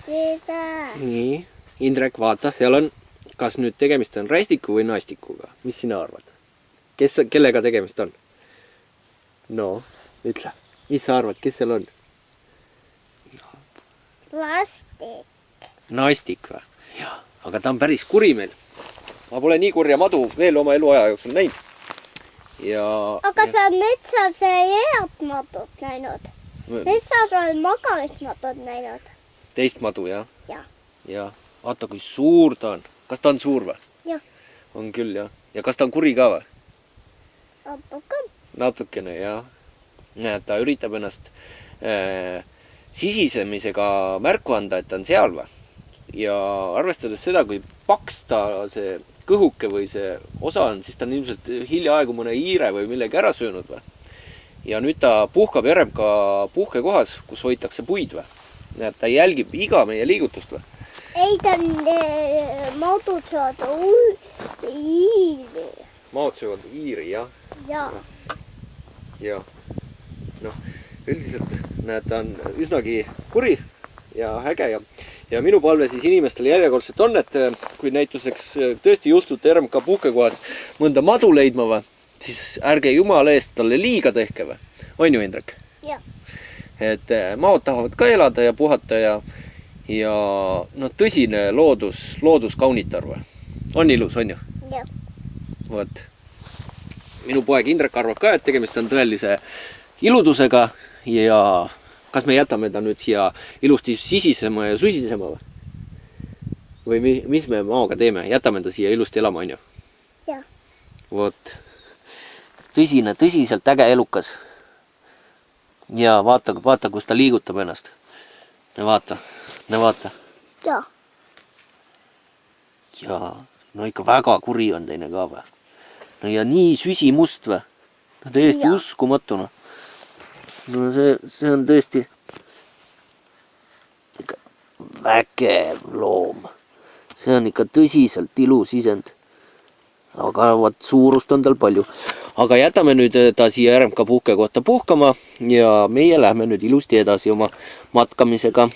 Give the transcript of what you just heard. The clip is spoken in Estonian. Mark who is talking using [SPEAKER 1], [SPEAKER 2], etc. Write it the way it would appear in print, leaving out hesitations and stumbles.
[SPEAKER 1] siis...
[SPEAKER 2] Nii, Indrek, vaata, seal on, kas nüüd tegemist on rästiku või naistikuga? Mis sina arvad? Kellega tegemist on? No, ütle. Mis sa arvad, kes seal on?
[SPEAKER 1] Lastik.
[SPEAKER 2] Naistik või? Jaa, aga ta on päris kuri meil. Ma pole nii kurja madu veel oma eluaja jooksul näinud.
[SPEAKER 1] Aga sa metsas head madud näinud. Metsas oled magamismadud näinud.
[SPEAKER 2] Teist madu, jah?
[SPEAKER 1] Jah.
[SPEAKER 2] Ja, vaata kui suur ta on. Kas ta on suur või?
[SPEAKER 1] Jah.
[SPEAKER 2] On küll, jah. Ja kas ta on kuri ka või? Natukene, jah. Näed, ta üritab ennast sisisemisega märku anda, et ta on seal või. Ja arvestades seda, kui paks ta see kõhuke või see osa on, siis ta on ilmselt hiljaaegu mõne hiire või millegi ära söönud või. Ja nüüd ta puhkab RMK puhkekohas, kus hoitakse puid või. Näed, ta jälgib iga meie liigutust või.
[SPEAKER 1] Ei, ta on maudutsevad hiiri.
[SPEAKER 2] Maudutsevad hiiri, jah.
[SPEAKER 1] Jaa.
[SPEAKER 2] Ja noh, üldiselt näed, ta on üsnagi kuri ja äge ja minu palve siis inimestele järjekordselt on, et kui näituseks tõesti juhtute RMK puhkekohas mõnda madu leidma või, siis ärge jumala eest talle liiga tehke või. On ju, Indrek?
[SPEAKER 1] Jah.
[SPEAKER 2] Et maod tahavad ka elada ja puhata ja no tõsine looduskaunitar või. On ilus, on ju?
[SPEAKER 1] Jah.
[SPEAKER 2] Vot. Minu poeg Indrek arvab ka, et tegemist on tõelise iludusega ja kas me jätame ta nüüd siia ilusti sisisema ja susisema või? Või mis me maoga teeme? Jätame ta siia ilusti elama, on ju?
[SPEAKER 1] Jah.
[SPEAKER 2] Vot. Tõsiselt äge elukas. Ja vaata, kus ta liigutab ennast. Ne vaata.
[SPEAKER 1] Jah.
[SPEAKER 2] Ja, no ikka väga kuri on teine ka või. No ja nii süsimust või? No täiesti uskumatuna. No see on tõesti ikka vägev loom. See on ikka tõsiselt ilus isend. Aga vaat suurust on tal palju. Aga jätame nüüd ta siia RMK puhkekohta puhkama ja meie lähme nüüd ilusti edasi oma matkamisega.